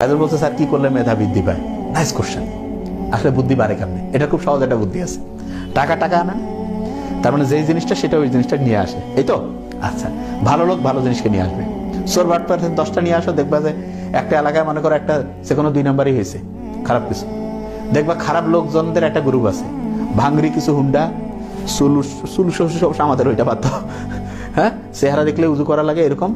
কাজল বলছে স্যার কি করলে মেধা বৃদ্ধি পায়? Nice question. আসলে বুদ্ধি বাড়ে কেমনে? এটা খুব সহজ একটা বুদ্ধি আছে। টাকা আনেন, তার মানে যেই জিনিসটা সেটা ওই জিনিসটা নিয়ে আসে, এই তো। আচ্ছা, ভালো লোক ভালো জিনিসকে নিয়ে আসবে। চোর বাটপার 10টা নিয়ে আসো, দেখবা যে একটা এলাকায় মনে করো একটা সে কোনো 2 নাম্বারই হয়েছে, খারাপ কিছু। দেখবা খারাপ লোকজনদের একটা গ্রুপ আছে, ভাঙরি কিছু হুন্ডা, সুলু সব আমাদের ওইটা বাধ্য, হ্যাঁ, চেহারা দেখলে উজু করা লাগে এরকম।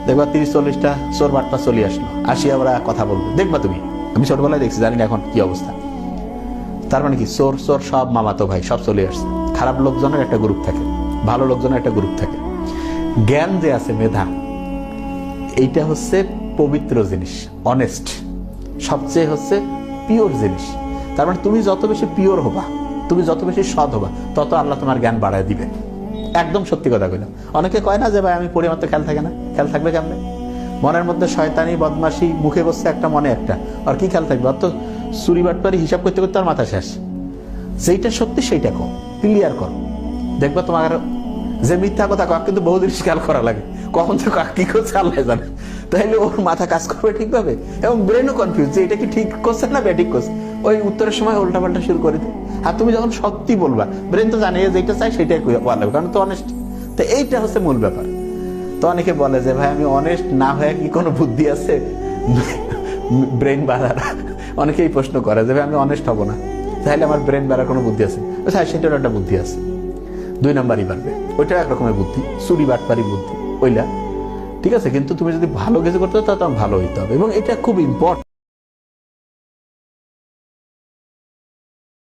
দেখবা 30-40টা চোর বাটপা চলে আসলো, আসিয়া ওরা কথা বলবে, দেখবা তুমি। আমি ছোটবেলায় দেখছি, জানি না এখন কি অবস্থা। তার মানে কি, চোর সব মামাতো ভাই সব চলে আসছে। খারাপ লোকজনের একটা গ্রুপ থাকে, ভালো লোকজনের একটা গ্রুপ থাকে। জ্ঞান যে আছে, মেধা, এইটা হচ্ছে পবিত্র জিনিস, অনেস্ট, সবচেয়ে হচ্ছে পিওর জিনিস। তার মানে তুমি যত বেশি পিওর হবা, তুমি যত বেশি সৎ হবা, তত আল্লাহ তোমার জ্ঞান বাড়ায় দিবে। একদম সত্যি কথা কইলাম। অনেকে কয় না যে ভাই আমি পড়ি, আমার তো খেয়াল থাকে না। খেয়াল থাকবে কেমনে? মনের মধ্যে শয়তানি বদমাশি, মুখে বসছে একটা, মনে একটা, আর কি খেয়াল থাকবে? অত চুরি বাটপারি হিসাব করতে করতে আর মাথা শেষ। যেইটা সত্যি সেইটা কর, ক্লিয়ার কর, দেখবা তোমার। যে মিথ্যা কথা কয় কিন্তু বহু জিনিস খেয়াল করা লাগে, কখন তো কি করছে আল্লাহ জানে। তাইলে ওর মাথা কাজ করবে ঠিকভাবে, এবং ব্রেনও কনফিউজ যে এটা কি ঠিক করছে না ব্যাটিক করছে। ওই উত্তরের সময় উল্টা পাল্টা শুরু করে দেয়। আর তুমি যখন সত্যি বলবা, ব্রেন তো জানে যেটা চাই সেটাই বলা, কারণ তো অনেস্ট। তো এইটা হচ্ছে মূল ব্যাপার। তো অনেকে বলে যে ভাই আমি অনেস্ট না হয়ে কি কোনো বুদ্ধি আছে ব্রেন বাড়ার? অনেকে এই প্রশ্ন করে যে ভাই আমি অনেস্ট হবো না, তাহলে আমার ব্রেন বাড়ার কোনো বুদ্ধি আছে? হ্যাঁ, সেটারও একটা বুদ্ধি আছে। 2 নাম্বারই বাড়বে, ওইটা একরকমের বুদ্ধি, চুরি বাটপারি বুদ্ধি ওইলা, ঠিক আছে। কিন্তু তুমি যদি ভালো কিছু করতে চাও, তাহলে ভালো হইতে হবে, এবং এটা খুব ইম্পর্টেন্ট।